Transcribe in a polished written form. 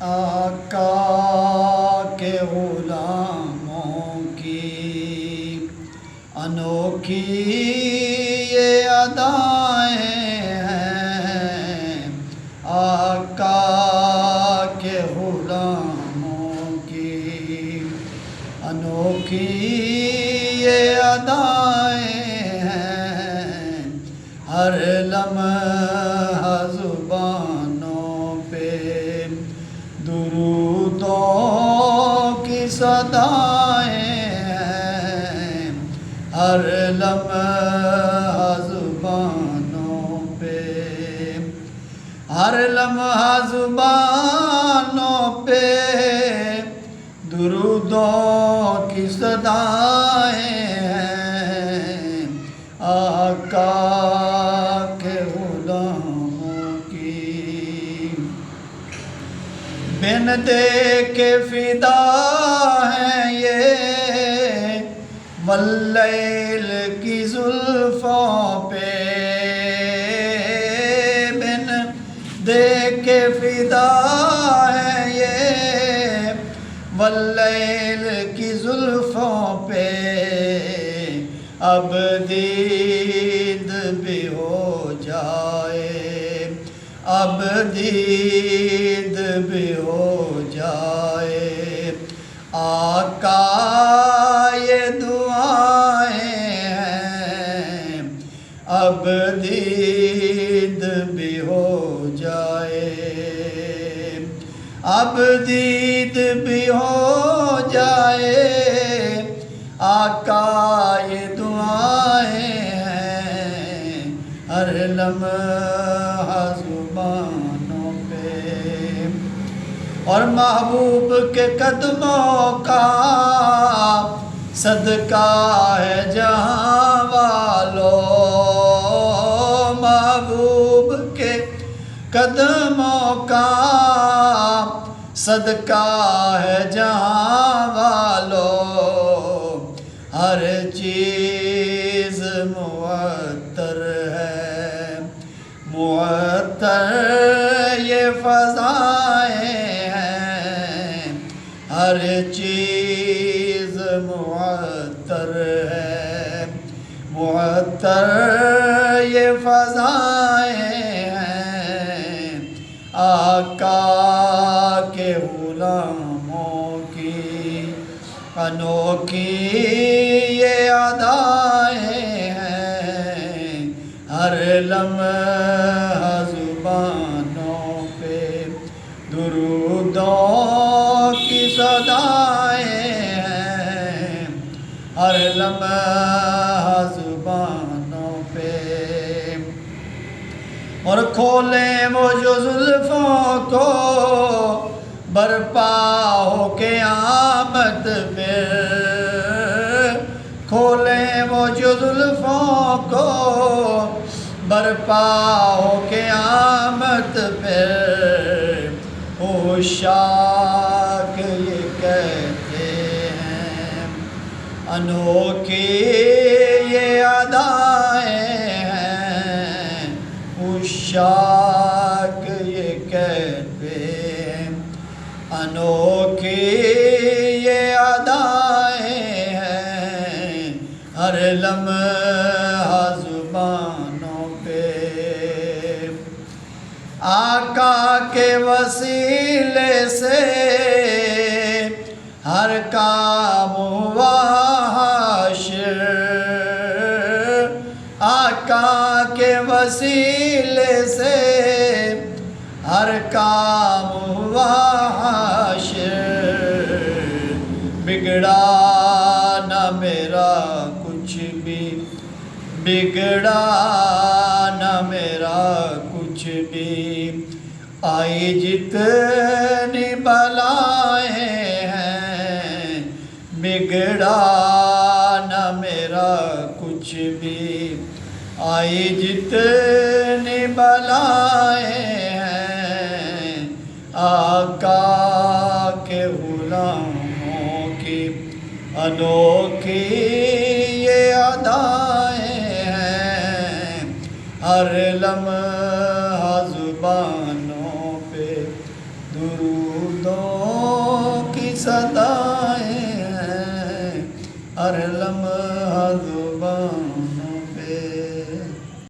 آقا کے غلاموں کی انوکھی یہ ادائیں ہیں، آقا کے غلاموں کی انوکھی یہ ادائیں ہیں، ہر لمحہ زبانوں پہ درودوں کی صدائیں ہیں، ہر لمحہ زبانوں پہ، ہر لمحہ زبانوں پہ درودوں کی صدائیں ہیں، آقا کے غلاموں کی بن دے کے فدا ہیں یہ واللیل کی زلفوں پہ، بن دے کے فدا ہیں یہ واللیل کی زلفوں پہ، اب دید بھی ہو جائے، اب دید بھی ہو جائے، آقا یہ دعائیں ہیں، اب دید بھی ہو جائے، اب دید بھی ہو جائے، آقا یہ دعائیں ہیں، ہر لمحہ زبانوں پہ، اور محبوب کے قدموں کا صدقہ ہے جہاں والوں، محبوب کے قدموں کا صدقہ ہے جہاں والوں، ہر چیز معطر ہے، معطر یہ فضائیں ہیں، ہر چیز معطر ہے، معطر یہ فضائیں ہیں، آقا کے غلاموں کی انوکھی یہ ادائیں ہیں، ہر لمحہ زبانوں پہ درودوں کی صدائیں ہیں، ہر لمحہ زبانوں پہ، اور کھولیں وہ جو زلفوں کو برپا ہو قیامت پہ، کھولیں وہ جو زلفوں کو برپا ہو قیامت پہ، عشاق یہ کہتے ہیں انوکھی یہ ادائیں ہیں، عشاق یہ کہتے ہیں انوکھی یہ ادائیں ہیں، ہر لمحہ زبانوں پہ، آقا کے وسیلے سے ہر کام ہوا حاشر، آقا کے وسیلے سے ہر کام ہوا حاشر، بگڑا نہ میرا کچھ بھی، بگڑا نہ میرا کچھ بھی، آئی جتنی بلائیں ہیں، بگڑا نہ میرا کچھ بھی، آئی جتنی بلائیں ہیں، آقا کے غلاموں کی انوکھی یہ ادائیں ہیں، ہر لمحہ زبانوں پہ درودوں کی صدائیں ہیں ہر لمحہ